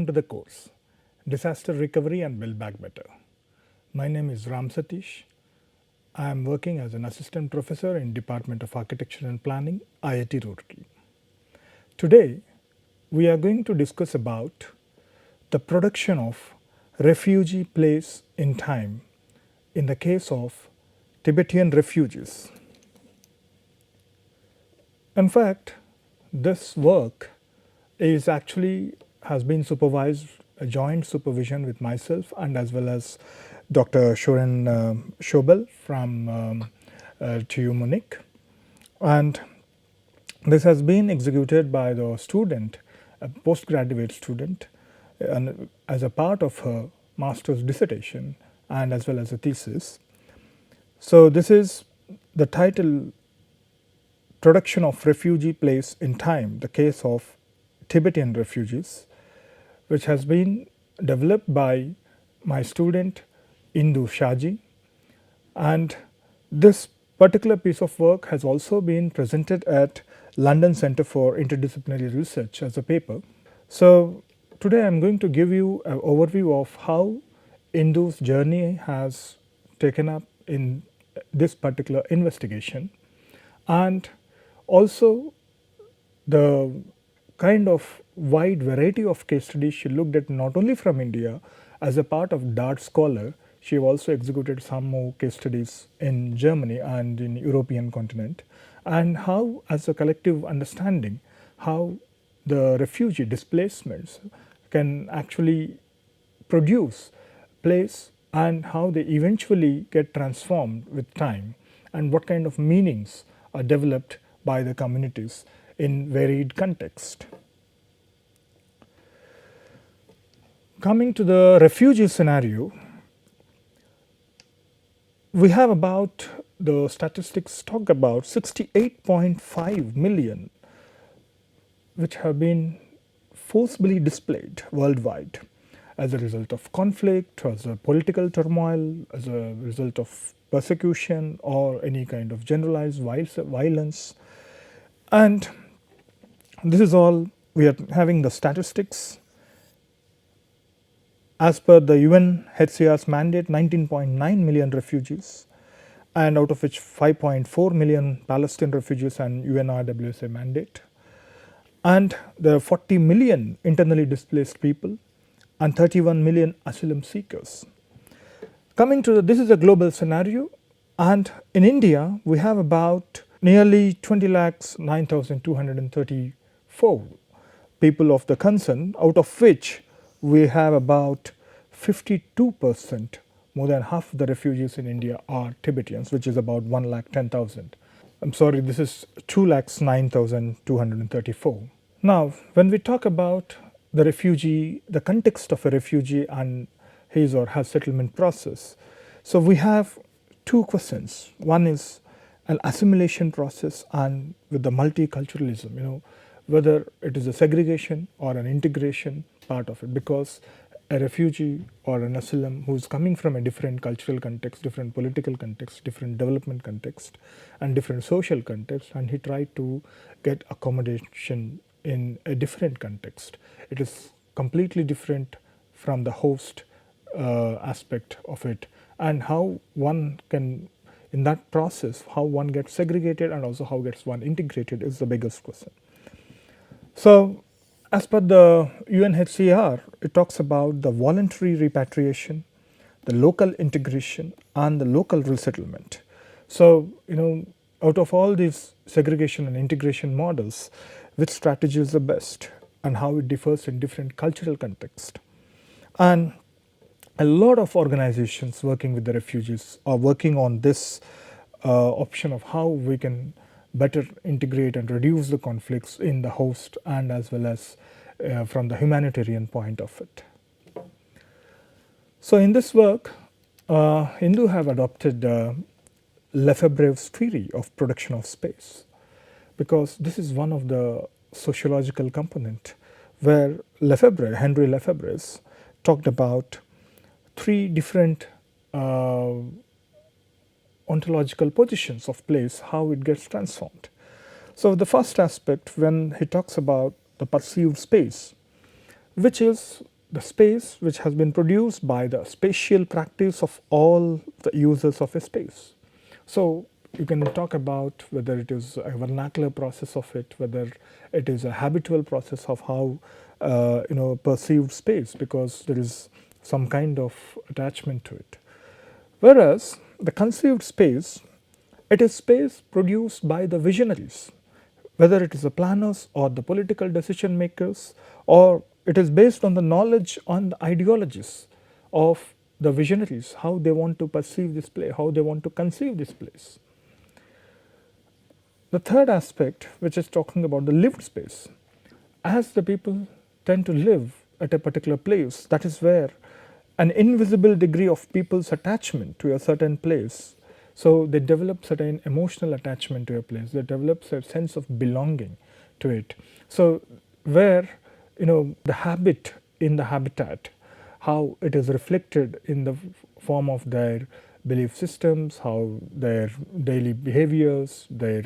to the course Disaster Recovery and Build Back Better. My name is Ram Satish. I am working as an assistant professor in Department of Architecture and Planning, IIT Roorkee. Today we are going to discuss about the production of refugee place in time in the case of Tibetan refugees. In fact, this work is actually has been supervised, a joint supervision with myself and as well as Dr. Shoren Schobel from TU Munich, and this has been executed by the student, a postgraduate student, and as a part of her master's dissertation and as well as a thesis. So this is the title, Production of Refugee Place in Time, the case of Tibetan refugees, which has been developed by my student Indu Shaji, and this particular piece of work has also been presented at London Centre for Interdisciplinary Research as a paper. So today I am going to give you an overview of how Indu's journey has taken up in this particular investigation, and also the kind of wide variety of case studies she looked at, not only from India. As a part of Dart Scholar, she also executed some more case studies in Germany and in European continent, and how as a collective understanding how the refugee displacements can actually produce place and how they eventually get transformed with time, and what kind of meanings are developed by the communities in varied context. Coming to the refugee scenario, we have about, the statistics talk about 68.5 million which have been forcibly displaced worldwide as a result of conflict, as a political turmoil, as a result of persecution or any kind of generalized violence. And this is all, we are having the statistics. As per the UNHCR's mandate, 19.9 million refugees, and out of which 5.4 million Palestinian refugees and UNRWA mandate. And there are 40 million internally displaced people and 31 million asylum seekers. Coming to this is a global scenario, and in India we have about nearly 20,09,234 people of the concern, out of which we have about 52%, more than half of the refugees in India are Tibetans, which is about 1,10,000. I'm sorry, this is 2,09,234. Now, when we talk about the refugee, the context of a refugee and his or her settlement process, so we have two questions. One is an assimilation process, and with the multiculturalism, whether it is a segregation or an integration part of it, because a refugee or an asylum who is coming from a different cultural context, different political context, different development context and different social context, and he tried to get accommodation in a different context. It is completely different from the host aspect of it, and how one can, in that process, how one gets segregated and also how gets one integrated is the biggest question. So as per the UNHCR, it talks about the voluntary repatriation, the local integration and the local resettlement. So out of all these segregation and integration models, which strategy is the best and how it differs in different cultural context. And a lot of organizations working with the refugees are working on this option of how we can better integrate and reduce the conflicts in the host and as well as from the humanitarian point of it. So in this work, Hindu have adopted Lefebvre's theory of production of space, because this is one of the sociological component where Lefebvre, Henri Lefebvre, talked about three different ontological positions of place, how it gets transformed. So the first aspect, when he talks about the perceived space, which is the space which has been produced by the spatial practice of all the users of a space. So you can talk about whether it is a vernacular process of it, whether it is a habitual process of how perceived space, because there is some kind of attachment to it. Whereas the conceived space, it is space produced by the visionaries, whether it is the planners or the political decision makers, or it is based on the knowledge and the ideologies of the visionaries, how they want to perceive this place, how they want to conceive this place. The third aspect, which is talking about the lived space, as the people tend to live at a particular place, that is where an invisible degree of people's attachment to a certain place. So they develop certain emotional attachment to a place. They develop a sense of belonging to it. So where the habit in the habitat, how it is reflected in the form of their belief systems, how their daily behaviors, their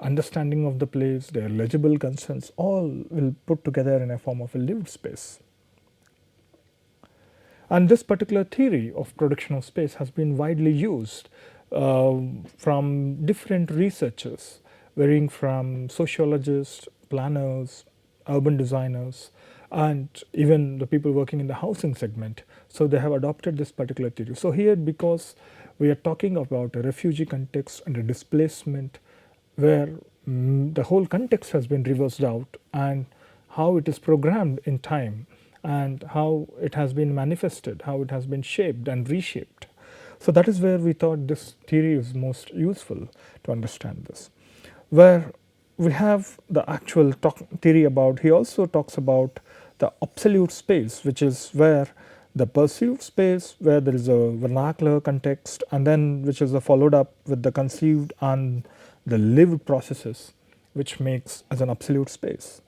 understanding of the place, their legible concerns, all will put together in a form of a lived space. And this particular theory of production of space has been widely used from different researchers, varying from sociologists, planners, urban designers, and even the people working in the housing segment. So they have adopted this particular theory. So here, because we are talking about a refugee context and a displacement where the whole context has been reversed out, and how it is programmed in time, and how it has been manifested, how it has been shaped and reshaped. So that is where we thought this theory is most useful to understand this. Where we have the actual theory about, he also talks about the absolute space, which is where the perceived space, where there is a vernacular context, and then which is followed up with the conceived and the lived processes, which makes as an absolute space.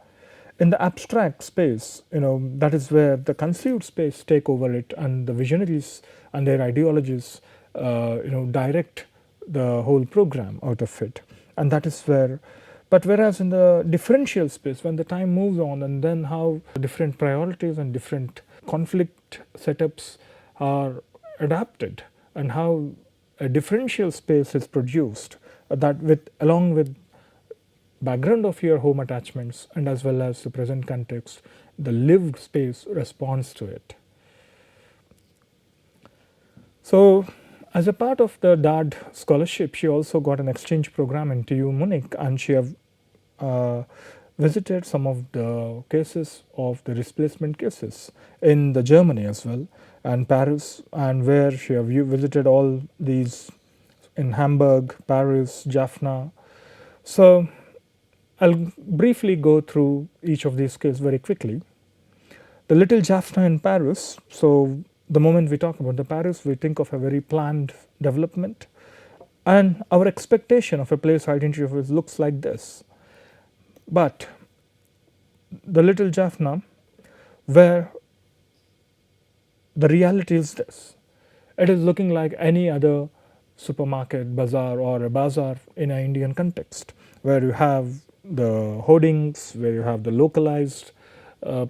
In the abstract space, that is where the conceived space take over it, and the visionaries and their ideologies direct the whole program out of it. And that is where, but whereas in the differential space, when the time moves on, and then how different priorities and different conflict setups are adapted, and how a differential space is produced, that with along with background of your home attachments and as well as the present context, the lived space responds to it. So as a part of the DAD scholarship, she also got an exchange program in TU Munich, and she have visited some of the cases of the displacement cases in the Germany as well, and Paris, and where she have visited all these in Hamburg, Paris, Jaffna. So I'll briefly go through each of these cases very quickly. The little Jaffna in Paris, so the moment we talk about the Paris, we think of a very planned development, and our expectation of a place identity of it looks like this. But the little Jaffna, where the reality is this, it is looking like any other supermarket, bazaar, or a bazaar in an Indian context, where you have the hoardings, where you have the localized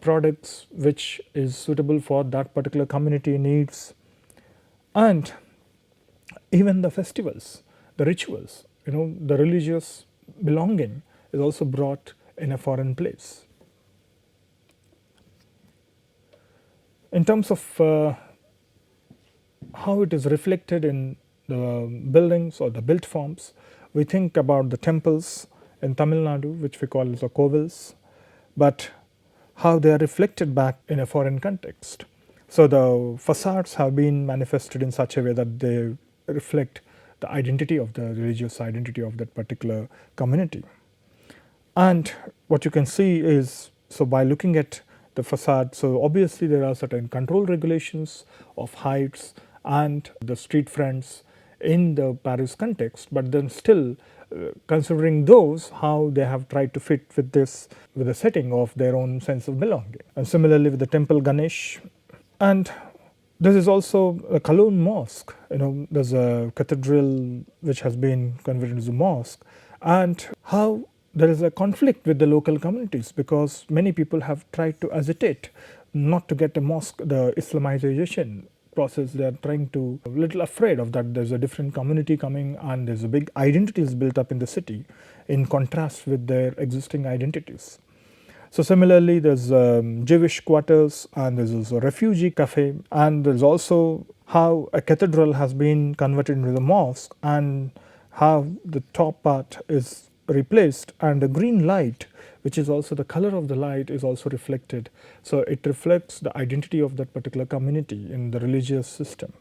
products which is suitable for that particular community needs, and even the festivals, the rituals, the religious belonging is also brought in a foreign place. In terms of how it is reflected in the buildings or the built forms, we think about the temples in Tamil Nadu, which we call as the kovils, but how they are reflected back in a foreign context. So the facades have been manifested in such a way that they reflect the identity of the religious identity of that particular community. And what you can see is, so by looking at the facade, so obviously there are certain control regulations of heights and the street fronts in the Paris context, but then still considering those, how they have tried to fit with this, with the setting of their own sense of belonging. And similarly with the temple Ganesh, and this is also a Cologne mosque. There's a cathedral which has been converted into a mosque, and how there is a conflict with the local communities, because many people have tried to agitate not to get a mosque, the Islamization process. They are trying to, a little afraid of that. There's a different community coming and there's a big identities built up in the city in contrast with their existing identities. So similarly, there's Jewish quarters and there's also a refugee cafe, and there's also how a cathedral has been converted into a mosque and how the top part is replaced, and the green light, which is also the color of the light, is also reflected. So it reflects the identity of that particular community in the religious system.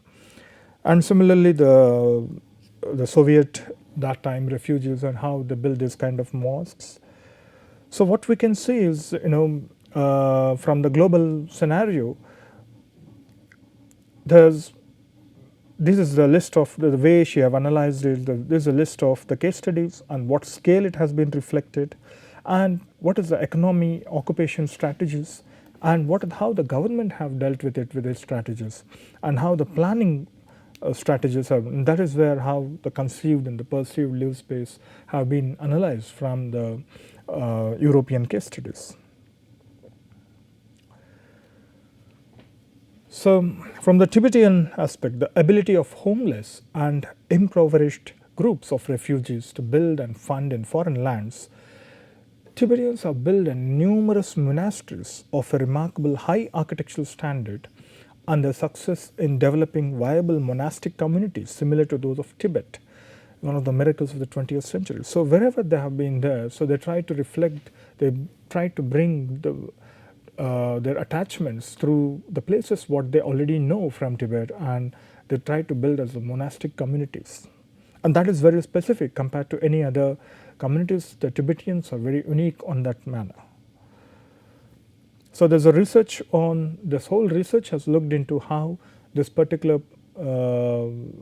And similarly, the Soviet that time refugees and how they build these kind of mosques. So what we can see is, from the global scenario, this is the list of the way she have analyzed it. This is a list of the case studies and what scale it has been reflected, and what is the economy occupation strategies, and how the government have dealt with it with its strategies, and how the planning strategies have. And that is where how the conceived and the perceived live space have been analyzed from the European case studies. So from the Tibetan aspect, the ability of homeless and impoverished groups of refugees to build and fund in foreign lands, Tibetans have built numerous monasteries of a remarkable high architectural standard, and their success in developing viable monastic communities similar to those of Tibet, one of the miracles of the 20th century. So wherever they have been there, so they try to reflect, they try to bring their attachments through the places what they already know from Tibet, and they try to build as monastic communities. And that is very specific compared to any other communities. The Tibetans are very unique on that manner. So there's a research on, this whole research has looked into how this particular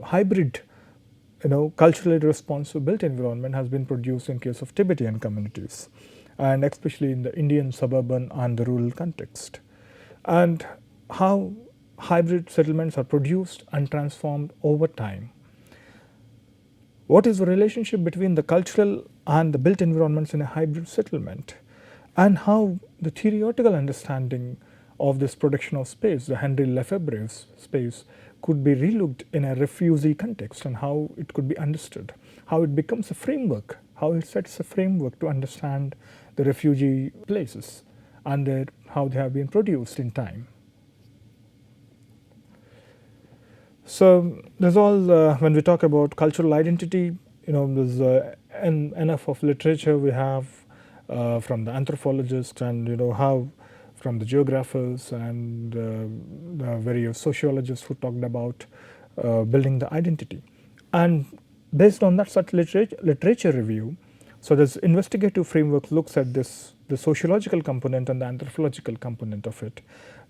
hybrid, culturally responsive built environment has been produced in case of Tibetan communities, and especially in the Indian suburban and the rural context, and how hybrid settlements are produced and transformed over time. What is the relationship between the cultural and the built environments in a hybrid settlement, and how the theoretical understanding of this production of space, the Henri Lefebvre's space, could be relooked in a refugee context, and how it could be understood, how it becomes a framework, how it sets a framework to understand the refugee places and how they have been produced in time. So there's all, when we talk about cultural identity, there's enough of literature we have from the anthropologists, and how from the geographers and the various sociologists who talked about building the identity. And based on that such literature review, so this investigative framework looks at this, the sociological component and the anthropological component of it,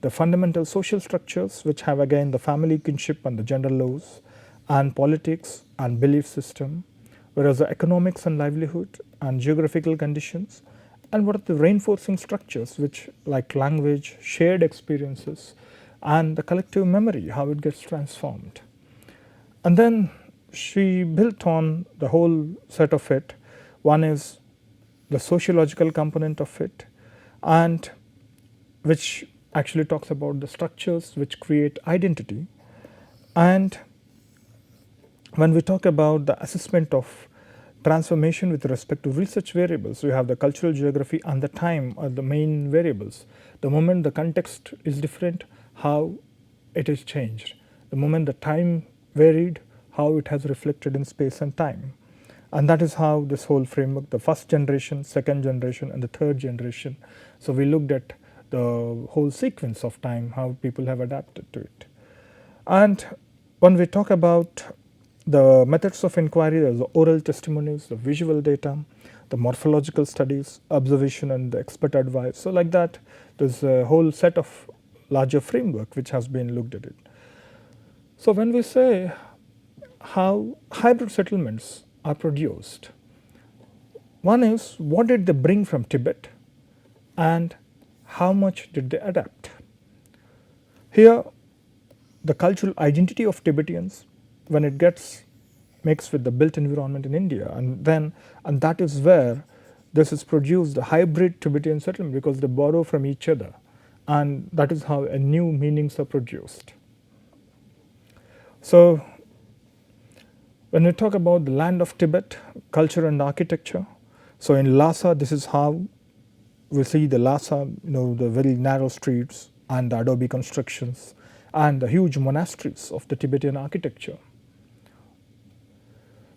the fundamental social structures which have again the family kinship and the gender laws and politics and belief system, whereas the economics and livelihood and geographical conditions, and what are the reinforcing structures which, like language, shared experiences, and the collective memory, how it gets transformed. And then she built on the whole set of it. One is the sociological component of it, and which actually talks about the structures which create identity. And when we talk about the assessment of transformation with respect to research variables, we have the cultural geography and the time are the main variables. The moment the context is different, how it is changed. The moment the time varied, how it has reflected in space and time. And that is how this whole framework, the first generation, second generation, and the third generation. So we looked at the whole sequence of time, how people have adapted to it. And when we talk about the methods of inquiry, there's the oral testimonies, the visual data, the morphological studies, observation, and the expert advice. So like that, there's a whole set of larger framework which has been looked at it. So when we say how hybrid settlements are produced, one is what did they bring from Tibet and how much did they adapt. Here the cultural identity of Tibetans, when it gets mixed with the built environment in India, and that is where this is produced, the hybrid Tibetan settlement, because they borrow from each other and that is how a new meanings are produced. So when we talk about the land of Tibet, culture and architecture, so in Lhasa, this is how we see the Lhasa, the very narrow streets and the adobe constructions and the huge monasteries of the Tibetan architecture.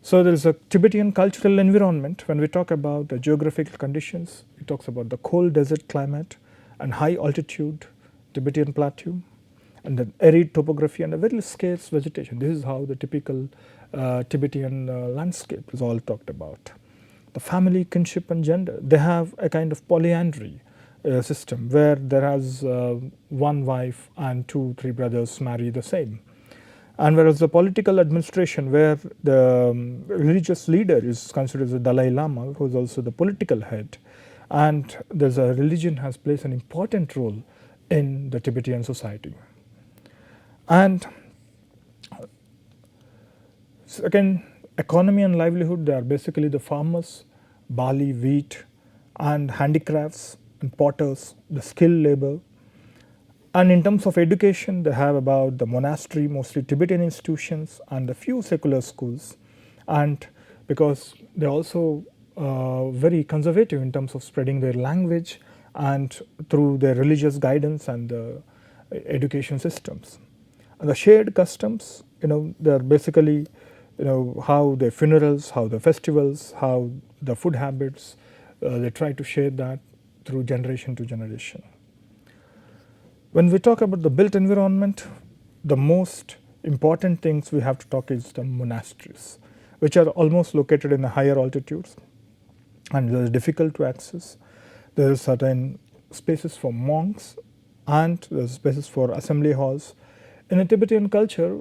So there is a Tibetan cultural environment. When we talk about the geographical conditions, it talks about the cold desert climate and high altitude Tibetan plateau and the arid topography and a very scarce vegetation. This is how the typical Tibetan landscape is all talked about. The family, kinship and gender, they have a kind of polyandry system where there has one wife and 2-3 brothers marry the same. And whereas the political administration, where the religious leader is considered as the Dalai Lama, who is also the political head, and there's a religion has played an important role in the Tibetan society. And again, economy and livelihood, they are basically the farmers, barley, wheat, and handicrafts and potters, the skilled labor. And in terms of education, they have about the monastery, mostly Tibetan institutions, and a few secular schools. And because they're also very conservative in terms of spreading their language and through their religious guidance and the education systems. And the shared customs, they're basically, how their funerals, how the festivals, how the food habits, they try to share that through generation to generation. When we talk about the built environment, the most important things we have to talk is the monasteries, which are almost located in the higher altitudes and they are difficult to access. There are certain spaces for monks and there are spaces for assembly halls. In a Tibetan culture,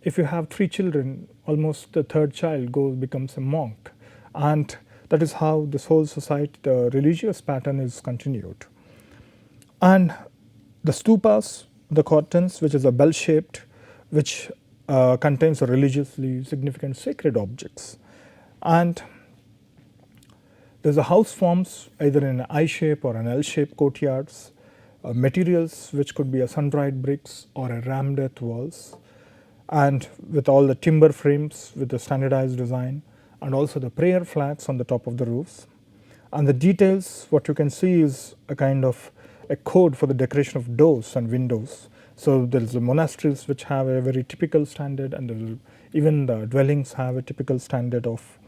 if you have 3 children, almost the 3rd child becomes a monk, and that is how this whole society, the religious pattern is continued. And the stupas, the cottons, which is a bell shaped, which contains religiously significant sacred objects. And there's a house forms either in an I shape or an L shape courtyards, materials which could be a sun dried bricks or a rammed earth walls, and with all the timber frames with the standardized design, and also the prayer flags on the top of the roofs. And the details, what you can see is a kind of a code for the decoration of doors and windows. So there is the monasteries which have a very typical standard, and even the dwellings have a typical standard of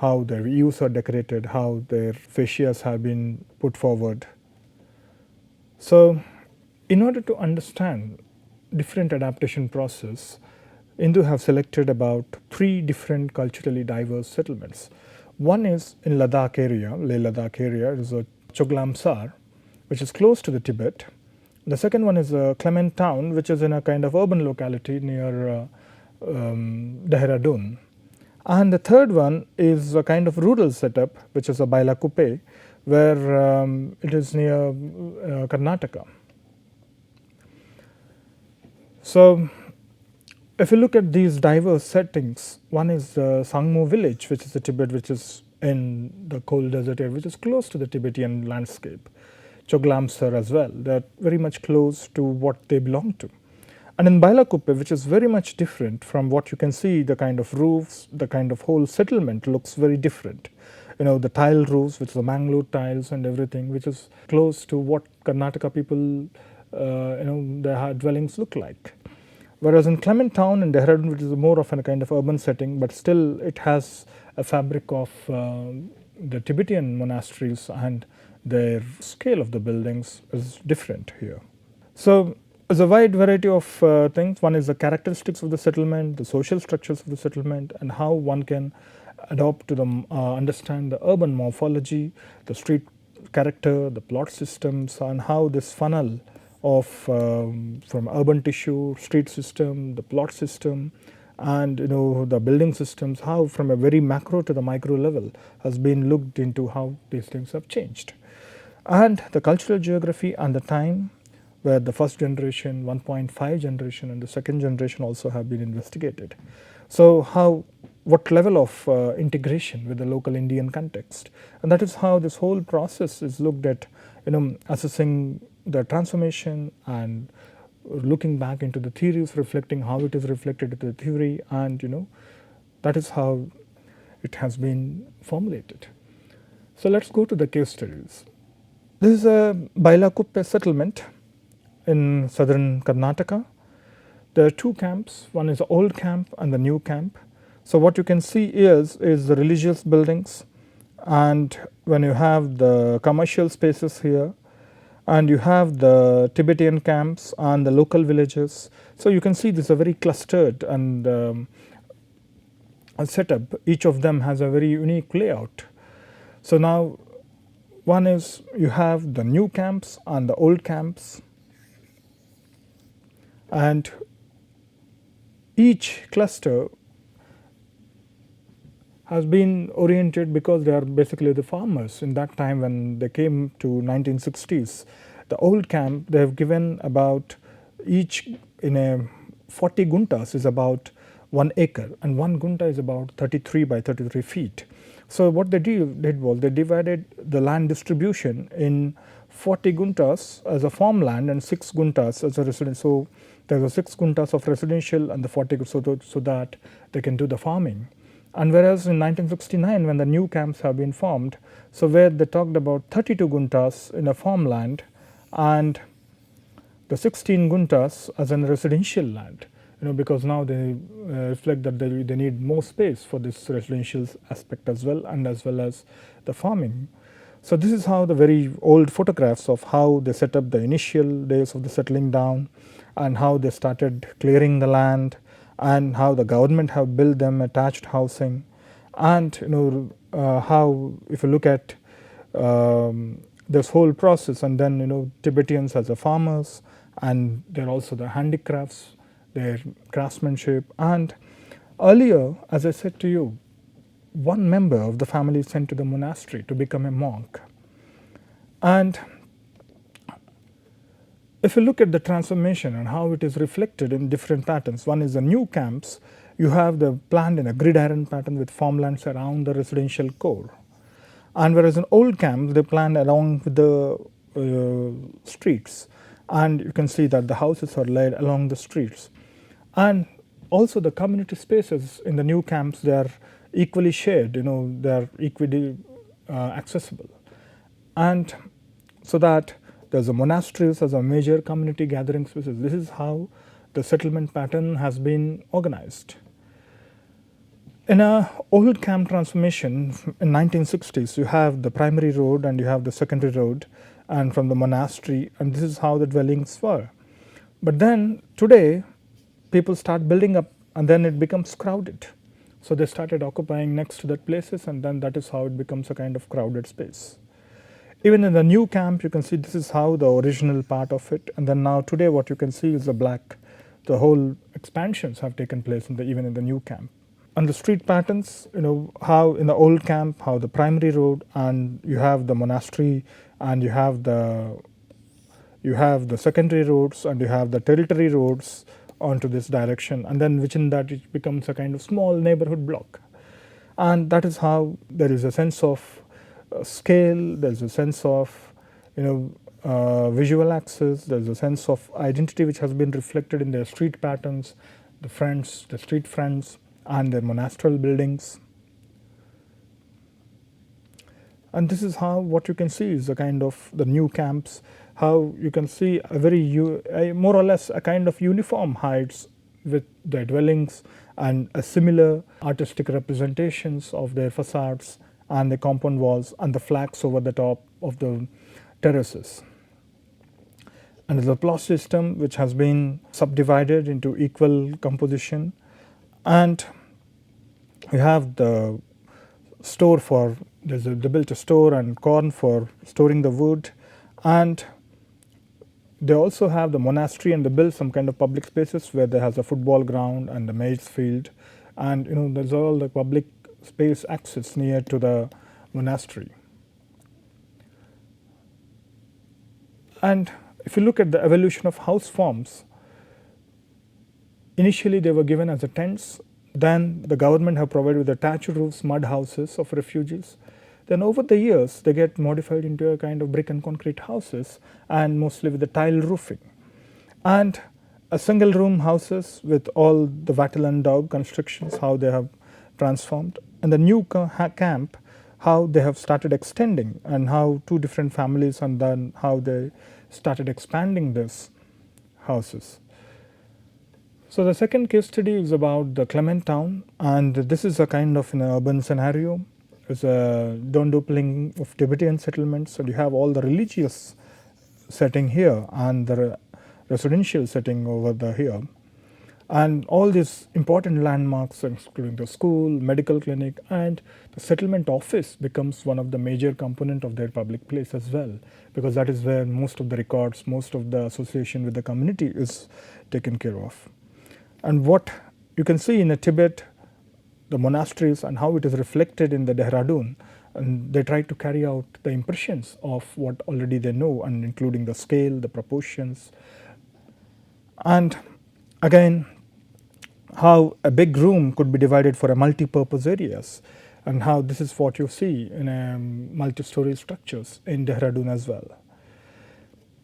how their eaves are decorated, how their fascias have been put forward. So in order to understand different adaptation process, Hindu have selected about 3 different culturally diverse settlements. One is in Ladakh area, Leh Ladakh area, is a Choglamsar, which is close to the Tibet. The second one is Clement town, which is in a kind of urban locality near Dehradun. And the third one is a kind of rural setup, which is a Bailakuppe, where it is near Karnataka. So if you look at these diverse settings, one is Sangmo village, which is the Tibet, which is in the cold desert area, which is close to the Tibetan landscape. Choglamsar as well, they're very much close to what they belong to. And in Bailakuppe, which is very much different from what you can see, the kind of roofs, the kind of whole settlement looks very different. The tile roofs, which is the Mangalore tiles and everything, which is close to what Karnataka people, their dwellings look like. Whereas in Clement town in Dehradun, which is more of a kind of urban setting, but still it has a fabric of the Tibetan monasteries, and their scale of the buildings is different here. So there's a wide variety of things. One is the characteristics of the settlement, the social structures of the settlement, and how one can adopt to them, understand the urban morphology, the street character, the plot systems, and how this funnel of from urban tissue, street system, the plot system, and the building systems, how from a very macro to the micro level has been looked into how these things have changed. And the cultural geography and the time, where the first generation, 1.5 generation, and the second generation also have been investigated. So what level of integration with the local Indian context, and that is how this whole process is looked at, assessing the transformation and looking back into the theories, reflecting how it is reflected into the theory, and that is how it has been formulated. So let's go to the case studies. This is a Bailakuppe settlement in southern Karnataka. There are two camps, one is the old camp and the new camp. So what you can see is the religious buildings, and when you have the commercial spaces here, and you have the Tibetan camps and the local villages. So you can see this is a very clustered and a setup. Each of them has a very unique layout. So now one is you have the new camps and the old camps, and each cluster has been oriented because they are basically the farmers. In that time when they came to 1960s, the old camp, they have given about each in a 40 guntas is about 1 acre, and 1 gunta is about 33 by 33 feet. So what they did was they divided the land distribution in 40 guntas as a farmland and 6 guntas as a residential. So there were 6 guntas of residential and the 40 so that they can do the farming. And whereas in 1969 when the new camps have been formed, so where they talked about 32 guntas in a farmland and the 16 guntas as a residential land, because now they reflect that they need more space for this residential aspect as well, and as well as the farming. So this is how the very old photographs of how they set up the initial days of the settling down, and how they started clearing the land, and how the government have built them attached housing, and how if you look at this whole process, and then Tibetans as the farmers, and they're also the handicrafts, their craftsmanship. And earlier, as I said to you, one member of the family is sent to the monastery to become a monk. And if you look at the transformation and how it is reflected in different patterns, one is the new camps. You have the planned in a gridiron pattern with farmlands around the residential core. And whereas in old camps, they planned along with the streets. And you can see that the houses are laid along the streets. And also the community spaces in the new camps, they are equally shared, they are equally accessible. And so that there's a monasteries as a major community gathering spaces. This is how the settlement pattern has been organized. In a old camp transformation in 1960s, you have the primary road and you have the secondary road, and from the monastery, and this is how the dwellings were. But then today, people start building up, and then it becomes crowded. So they started occupying next to that places, and then that is how it becomes a kind of crowded space. Even in the new camp, you can see this is how the original part of it, and then now today what you can see is the black. The whole expansions have taken place even in the new camp. And the street patterns, how in the old camp, how the primary road, and you have the monastery, and you have the secondary roads, and you have the territory roads onto this direction, and then within that it becomes a kind of small neighborhood block. And that is how there is a sense of scale, there's a sense of visual access, there's a sense of identity which has been reflected in their street patterns, the street fronts, and their monasterial buildings. And this is how what you can see is the kind of the new camps, how you can see a very more or less a kind of uniform heights with their dwellings, and a similar artistic representations of their facades and the compound walls and the flags over the top of the terraces. And the plot system which has been subdivided into equal composition, and we have the store for they built a store and corn for storing the wood, and they also have the monastery, and they build some kind of public spaces where there has a football ground and the maize field, and there's all the public space access near to the monastery. And if you look at the evolution of house forms, initially they were given as a tents, then the government have provided with the thatch roofs, mud houses of refugees. Then over the years they get modified into a kind of brick and concrete houses, and mostly with the tile roofing, and a single room houses with all the wattle and dog constructions, how they have transformed, and the new camp, how they have started extending, and how two different families, and then how they started expanding these houses. So the second case study is about the Clement town, and this is a kind of an urban scenario. It's a doubling of Tibetan settlements. So you have all the religious setting here and the residential setting over here, and all these important landmarks, including the school, medical clinic, and the settlement office becomes one of the major component of their public place as well, because that is where most of the records, most of the association with the community is taken care of. And what you can see in Tibet, the monasteries and how it is reflected in the Dehradun, and they try to carry out the impressions of what already they know, and including the scale, the proportions, and again how a big room could be divided for a multi-purpose areas, and how this is what you see in multi-story structures in Dehradun as well.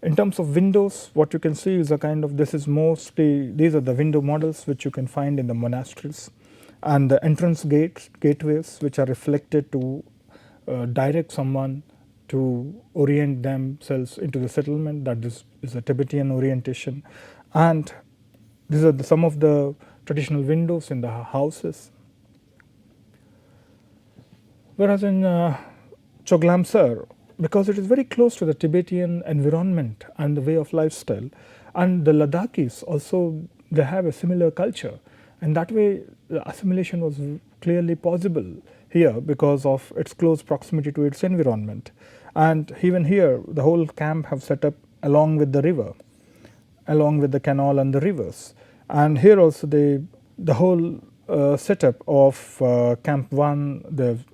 In terms of windows, what you can see is a kind of, this is mostly, these are the window models which you can find in the monasteries, and the entrance gateways which are reflected to direct someone to orient themselves into the settlement, that this is a Tibetan orientation. And these are some of the traditional windows in the houses. Whereas in Choglamsar, because it is very close to the Tibetan environment and the way of lifestyle, and the Ladakhis also, they have a similar culture, and that way the assimilation was clearly possible here because of its close proximity to its environment. And even here the whole camp have set up along with the river, along with the canal and the rivers, and here also the whole setup of Camp 1,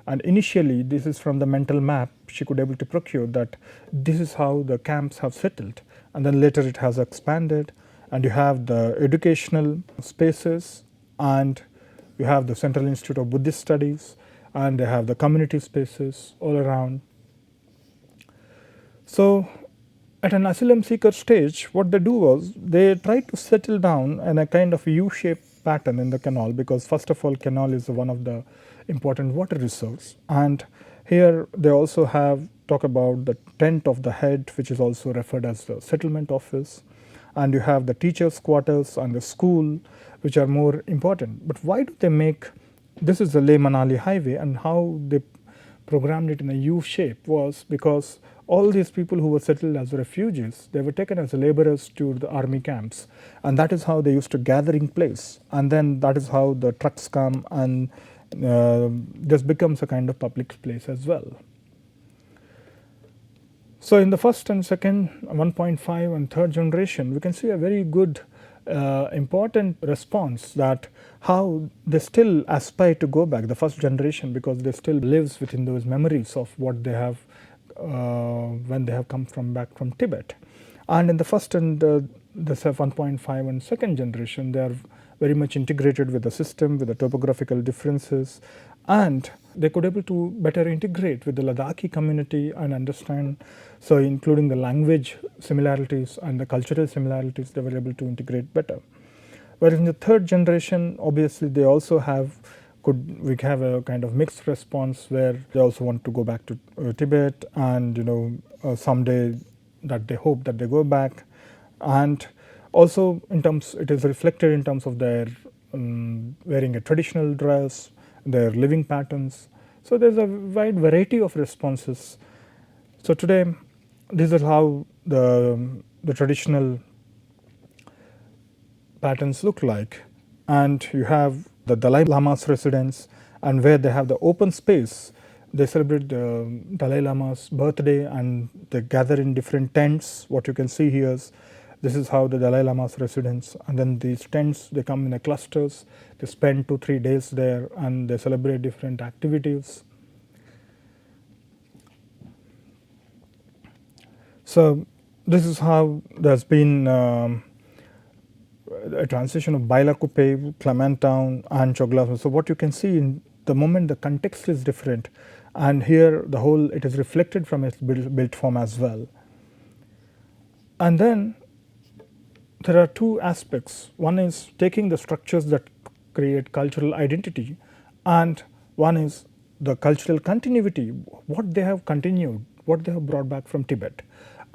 and initially this is from the mental map she could able to procure, that this is how the camps have settled, and then later it has expanded, and you have the educational spaces, and you have the Central Institute of Buddhist Studies, and they have the community spaces all around. So at an asylum seeker stage, what they do was they try to settle down in a kind of U-shaped pattern in the canal, because first of all canal is one of the important water resource, and here they also have talk about the tent of the head, which is also referred as the settlement office, and you have the teachers quarters and the school, which are more important. But why do they make, this is the Leh Manali highway, and how they programmed it in a U shape was because all these people who were settled as refugees, they were taken as laborers to the army camps, and that is how they used to gather in place, and then that is how the trucks come, and this becomes a kind of public place as well. So in the first and second 1.5 and third generation, we can see a very good important response, that how they still aspire to go back, the first generation, because they still lives within those memories of what they have when they have come back from Tibet. And in the first and the 1.5 and second generation, they are very much integrated with the system, with the topographical differences, and they could able to better integrate with the Ladakhi community and understand, so including the language similarities and the cultural similarities, they were able to integrate better. Whereas in the third generation, obviously they also we have a kind of mixed response, where they also want to go back to Tibet, and someday that they hope that they go back, and also in terms, it is reflected in terms of their wearing a traditional dress, their living patterns. So there's a wide variety of responses. So today, this is how the traditional patterns look like, and you have the Dalai Lama's residence, and where they have the open space, they celebrate the Dalai Lama's birthday, and they gather in different tents. What you can see here is, this is how the Dalai Lama's residence, and then these tents, they come in a clusters, they spend 2-3 days there, and they celebrate different activities. So this is how there's been a transition of Bailakuppe, Clement Town, and Chogla. So what you can see, in the moment the context is different, and here the whole it is reflected from its built form as well. And then there are two aspects. One is taking the structures that create cultural identity, and one is the cultural continuity, what they have continued, what they have brought back from Tibet,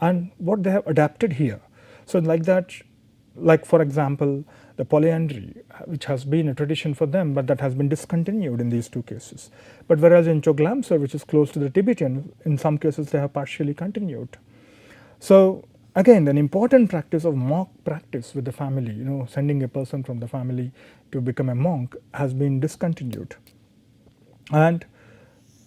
and what they have adapted here. So like that, like for example, the polyandry, which has been a tradition for them, but that has been discontinued in these two cases. But whereas in Choglamsar, which is close to the Tibetan, in some cases they have partially continued. So again, an important practice of monk practice with the family, sending a person from the family to become a monk, has been discontinued. And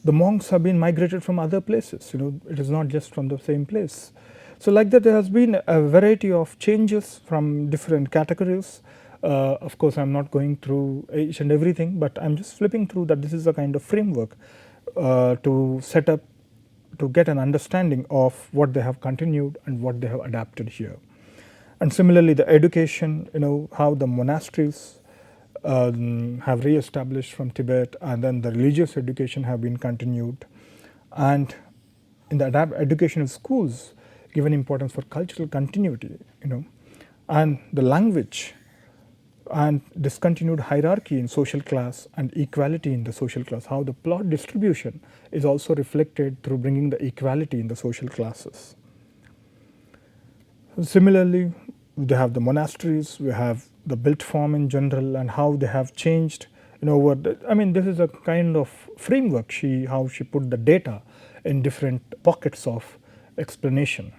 the monks have been migrated from other places, it is not just from the same place. So like that, there has been a variety of changes from different categories. Of course, I'm not going through each and everything, but I'm just flipping through that this is a kind of framework to set up, to get an understanding of what they have continued and what they have adapted here. And similarly, the education, how the monasteries have re-established from Tibet, and then the religious education have been continued. And in the education of schools, given importance for cultural continuity, and the language and discontinued hierarchy in social class and equality in the social class, how the plot distribution is also reflected through bringing the equality in the social classes. Similarly, they have the monasteries, we have the built form in general, and how they have changed. This is a kind of framework, how she put the data in different pockets of explanation.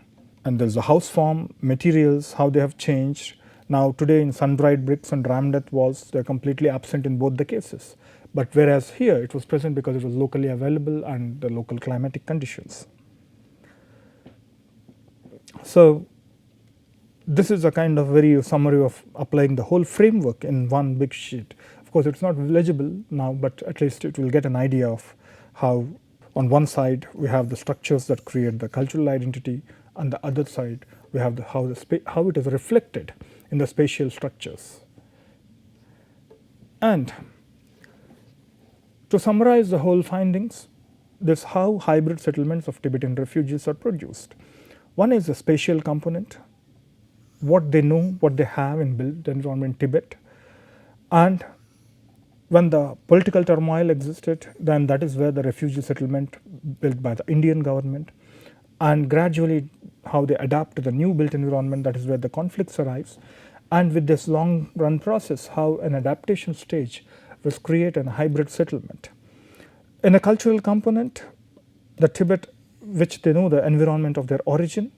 And there's the house form, materials, how they have changed. Now today in sun-dried bricks and rammed walls, they're completely absent in both the cases. But whereas here it was present because it was locally available and the local climatic conditions. So this is a kind of very summary of applying the whole framework in one big sheet. Of course, it's not legible now, but at least it will get an idea of how on one side we have the structures that create the cultural identity, on the other side we have how it is reflected in the spatial structures. And to summarize the whole findings, this is how hybrid settlements of Tibetan refugees are produced. One is the spatial component, what they know, what they have in built environment in Tibet. And when the political turmoil existed, then that is where the refugee settlement built by the Indian government, and gradually how they adapt to the new built environment, that is where the conflicts arise. And with this long run process, how an adaptation stage was created a hybrid settlement. In a cultural component, the Tibet, which they know the environment of their origin,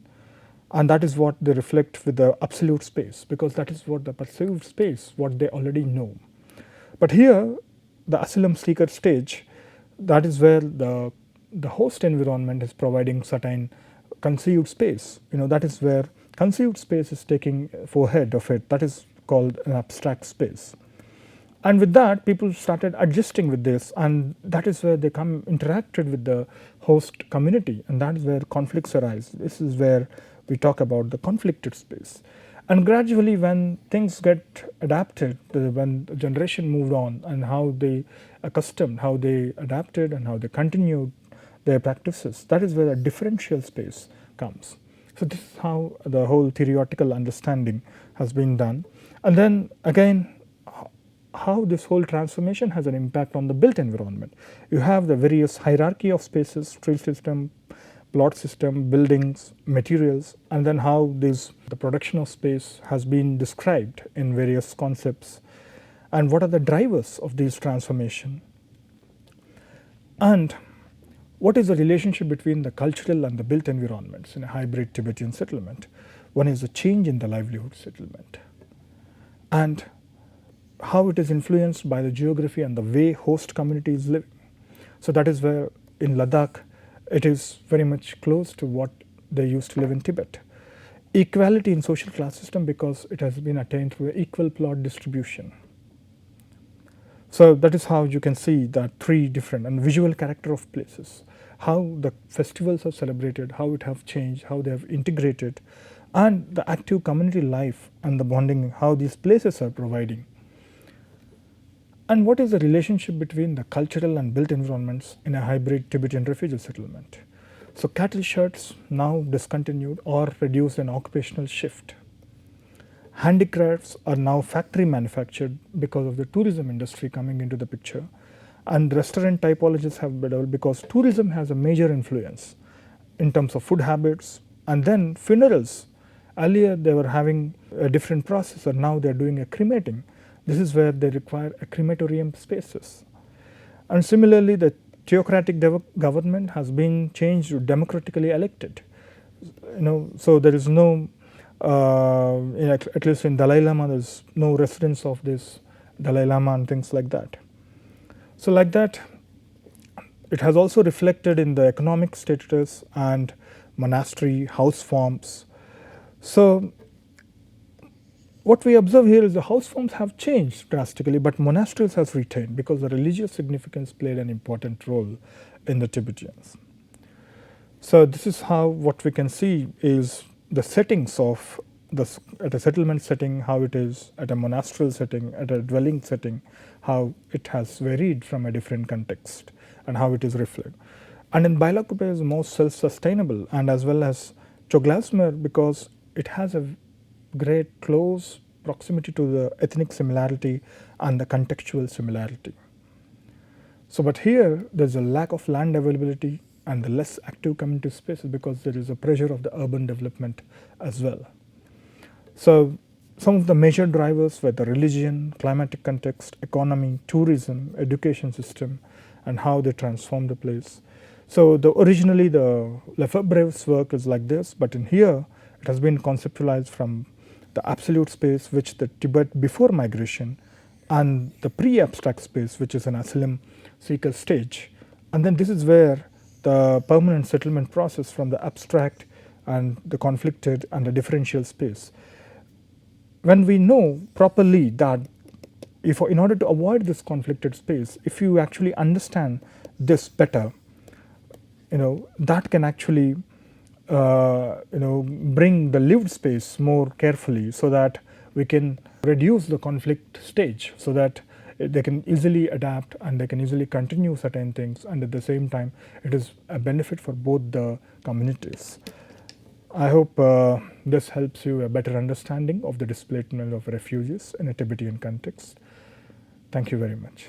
and that is what they reflect with the absolute space, because that is what the perceived space, what they already know. But here, the asylum seeker stage, that is where the host environment is providing certain conceived space. That is where conceived space is taking forehead of it. That is called an abstract space. And with that, people started adjusting with this, and that is where they interacted with the host community, and that is where conflicts arise. This is where we talk about the conflicted space. And gradually, when things get adapted, when the generation moved on, and how they accustomed, how they adapted, and how they continued their practices, that is where a differential space comes. So this is how the whole theoretical understanding has been done. And then again, how this whole transformation has an impact on the built environment. You have the various hierarchy of spaces, tree system, plot system, buildings, materials, and then how the production of space has been described in various concepts, and what are the drivers of these transformation, and what is the relationship between the cultural and the built environments in a hybrid Tibetan settlement. One is the change in the livelihood settlement, and how it is influenced by the geography and the way host community is living. So that is where in Ladakh it is very much close to what they used to live in Tibet. Equality in social class system, because it has been attained through equal plot distribution. So that is how you can see that three different and visual character of places, how the festivals are celebrated, how it have changed, how they have integrated, and the active community life and the bonding, how these places are providing. And what is the relationship between the cultural and built environments in a hybrid Tibetan refugee settlement? So cattle sheds now discontinued or reduced an occupational shift. Handicrafts are now factory manufactured because of the tourism industry coming into the picture, and restaurant typologies have developed because tourism has a major influence in terms of food habits. And then funerals, earlier they were having a different process, and now they are doing a cremating. This is where they require a crematorium spaces. And similarly, the theocratic government has been changed to democratically elected. So there is no, at least in Dalai Lama, there is no residence of this Dalai Lama and things like that. So like that, it has also reflected in the economic status and monastery house forms. So what we observe here is the house forms have changed drastically, but monasteries has retained because the religious significance played an important role in the Tibetans. So this is how what we can see is the settings of at a settlement setting, how it is at a monasterial setting, at a dwelling setting, how it has varied from a different context and how it is reflected. And in Bailakuppe is more self-sustainable, and as well as Choglasmer because it has a great close proximity to the ethnic similarity and the contextual similarity. So but here there is a lack of land availability and the less active community spaces because there is a pressure of the urban development as well. So some of the major drivers were the religion, climatic context, economy, tourism, education system, and how they transformed the place. So originally the Lefebvre's work is like this, but in here it has been conceptualized from the absolute space, which the Tibet before migration, and the pre-abstract space, which is an asylum seeker stage. And then this is where the permanent settlement process from the abstract and the conflicted and the differential space. When we know properly that in order to avoid this conflicted space, if you actually understand this better, that can actually bring the lived space more carefully so that we can reduce the conflict stage so that they can easily adapt and they can easily continue certain things, and at the same time it is a benefit for both the communities. I hope this helps you a better understanding of the displacement of refugees in a Tibetan context. Thank you very much.